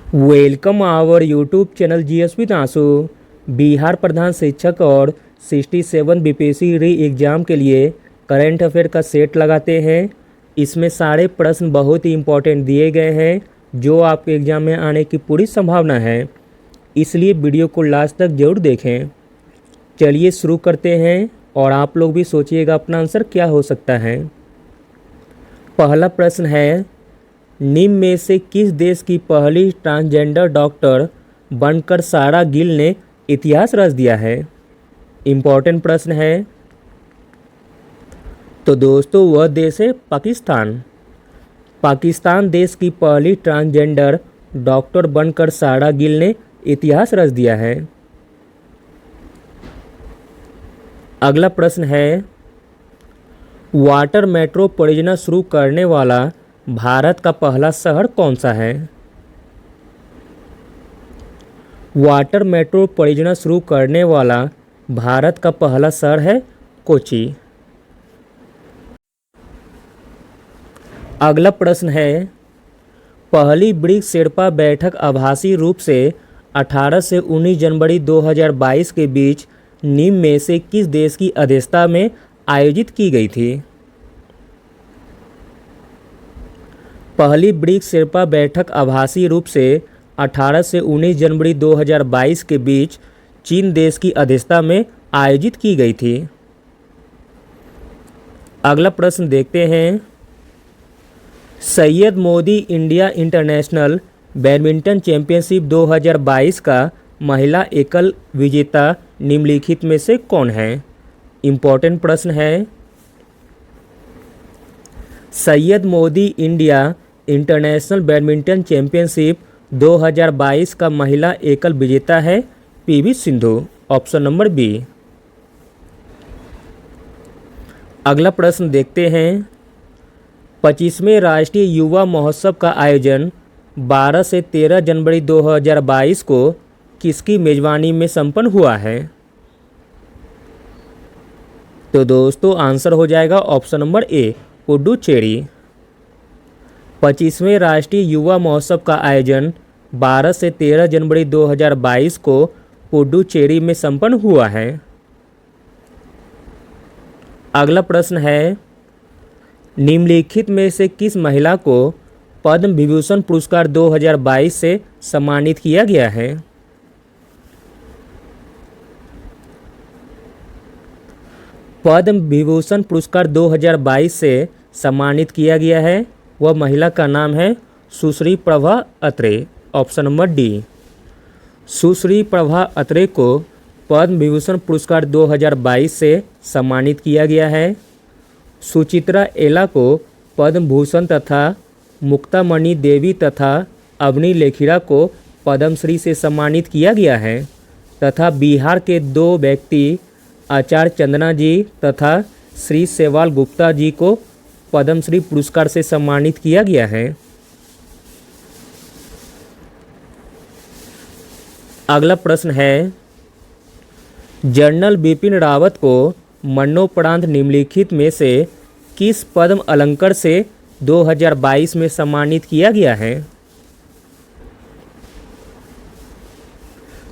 Welcome our YouTube channel GS with Aansu. Bihar प्रधान शिक्षक और 67 BPSC री एग्ज़ाम के लिए करंट अफेयर का सेट लगाते हैं। इसमें सारे प्रश्न बहुत ही इम्पोर्टेंट दिए गए हैं जो आपके एग्ज़ाम में आने की पूरी संभावना है, इसलिए वीडियो को लास्ट तक ज़रूर देखें। चलिए शुरू करते हैं और आप लोग भी सोचिएगा अपना आंसर क्या हो सकता है। पहला प्रश्न है, निम्न में से किस देश की पहली ट्रांसजेंडर डॉक्टर बनकर सारा गिल ने इतिहास रच दिया है। इम्पोर्टेंट प्रश्न है। तो दोस्तों वह देश है पाकिस्तान। पाकिस्तान देश की पहली ट्रांसजेंडर डॉक्टर बनकर सारा गिल ने इतिहास रच दिया है। अगला प्रश्न है, वाटर मेट्रो परियोजना शुरू करने वाला भारत का पहला शहर कौन सा है। वाटर मेट्रो परियोजना शुरू करने वाला भारत का पहला शहर है कोची। अगला प्रश्न है, पहली ब्रिक्स शेर्पा बैठक आभासी रूप से 18 से 19 जनवरी 2022 के बीच निम्न में से किस देश की अध्यक्षता में आयोजित की गई थी। पहली ब्रिक्स शेर्पा बैठक आभासी रूप से 18 से 19 जनवरी 2022 के बीच चीन देश की अध्यक्षता में आयोजित की गई थी। अगला प्रश्न देखते हैं, Syed Modi India international badminton championship 2022 का महिला एकल विजेता निम्नलिखित में से कौन है। इम्पोर्टेंट प्रश्न है। Syed Modi India international badminton championship 2022 का महिला एकल विजेता है PV Sindhu. Option number B. अगला प्रश्न देखते हैं, 25वें राष्ट्रीय युवा महोत्सव का आयोजन 12 से 13 जनवरी 2022 को किसकी मेजबानी में संपन्न हुआ है। तो दोस्तों आंसर हो जाएगा ऑप्शन नंबर ए, पुडुचेरी। 25वें राष्ट्रीय युवा महोत्सव का आयोजन 12 से 13 जनवरी 2022 को पुडुचेरी में संपन्न हुआ है। अगला प्रश्न है, निम्नलिखित में से किस महिला को पद्म विभूषण पुरस्कार 2022 से सम्मानित किया गया है। पद्म विभूषण पुरस्कार 2022 से सम्मानित किया गया है, वह महिला का नाम है Sushri Prabha Atre. Option number D. Sushri Prabha Atre को पद्म विभूषण पुरस्कार 2022 से सम्मानित किया गया है। सुचित्रा एला को पद्म भूषण तथा मुक्तामणि देवी तथा अवनी लेखिरा को पद्मश्री से सम्मानित किया गया है तथा बिहार के 2 व्यक्ति आचार्य चंदना जी तथा श्री सेवाल गुप्ता जी को पद्मश्री पुरस्कार से सम्मानित किया गया है। अगला प्रश्न है, जनरल बिपिन रावत को मरणोपरांत निम्नलिखित में से किस पद्म अलंकार से 2022 में सम्मानित किया गया है।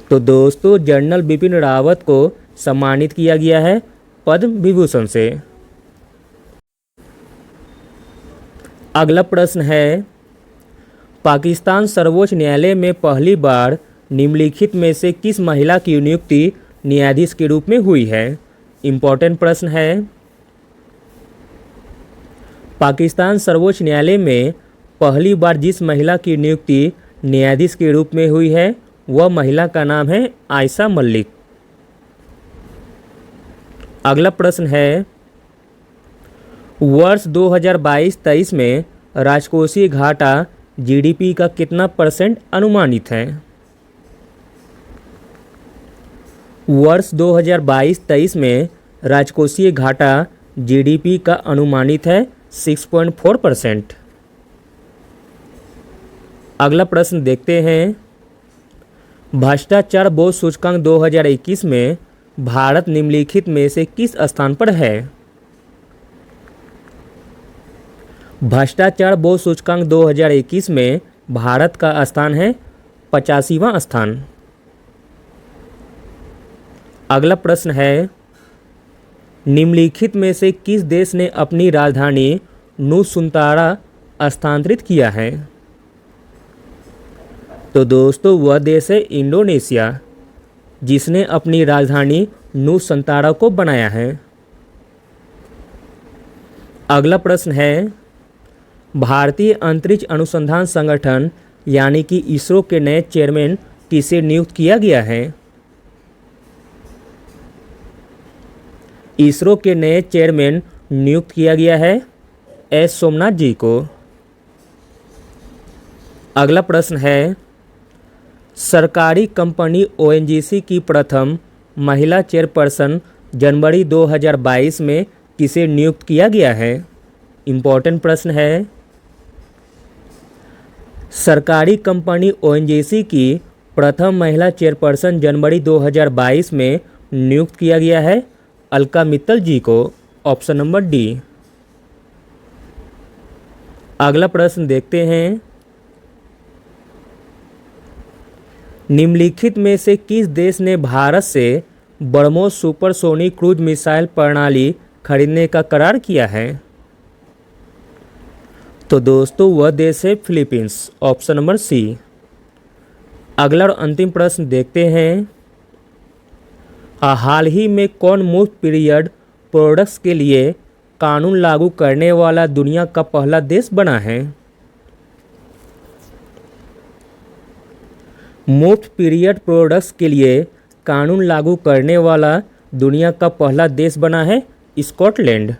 तो दोस्तों जनरल बिपिन रावत को सम्मानित किया गया है पद्म विभूषण से। अगला प्रश्न है, पाकिस्तान सर्वोच्च न्यायालय में पहली बार निम्नलिखित में से किस महिला की नियुक्ति न्यायाधीश के रूप में हुई है। इम्पोर्टेंट प्रश्न है। पाकिस्तान सर्वोच्च न्यायालय में पहली बार जिस महिला की नियुक्ति न्यायाधीश के रूप में हुई है वह महिला का नाम है आयशा मलिक। अगला प्रश्न है, वर्ष 2022-23 में राजकोषीय घाटा जीडीपी का कितना % अनुमानित है। वर्ष 2022-23 में राजकोषीय घाटा जीडीपी का अनुमानित है 6.4%। अगला प्रश्न देखते हैं, भ्रष्टाचार बोध सूचकांक 2021 में भारत निम्नलिखित में से किस स्थान पर है। भ्रष्टाचार बोध सूचकांक 2021 में भारत का स्थान है 85वां स्थान। अगला प्रश्न है, निम्नलिखित में से किस देश ने अपनी राजधानी नुसुंतारा स्थानांतरित किया है? तो दोस्तों वह देश है इंडोनेशिया, जिसने अपनी राजधानी नुसंतारा को बनाया है। अगला प्रश्न है, भारतीय अंतरिक्ष अनुसंधान संगठन यानी कि इसरो के नए चेयरमैन किसे नियुक्त किया गया है? इसरो के नए चेयरमैन नियुक्त किया गया है एस सोमनाथ जी को। अगला प्रश्न है, सरकारी कंपनी ओएनजीसी की प्रथम महिला चेयरपर्सन जनवरी 2022 में किसे नियुक्त किया गया है? इम्पोर्टेंट प्रश्न है। सरकारी कंपनी ओएनजीसी की प्रथम महिला चेयरपर्सन जनवरी 2022 में नियुक्त किया गया है अलका मित्तल जी को। Option number D. अगला प्रश्न देखते हैं, निम्नलिखित में से किस देश ने भारत से ब्रह्मोस सुपरसोनिक क्रूज मिसाइल प्रणाली खरीदने का करार किया है? तो दोस्तों वह देश है फिलीपींस। Option number C. अगला और अंतिम प्रश्न देखते हैं, हाल ही में कौन मुफ्त पीरियड प्रोडक्ट्स के लिए कानून लागू करने वाला दुनिया का पहला देश बना है? मुफ्त पीरियड प्रोडक्ट्स के लिए कानून लागू करने वाला दुनिया का पहला देश बना है स्कॉटलैंड।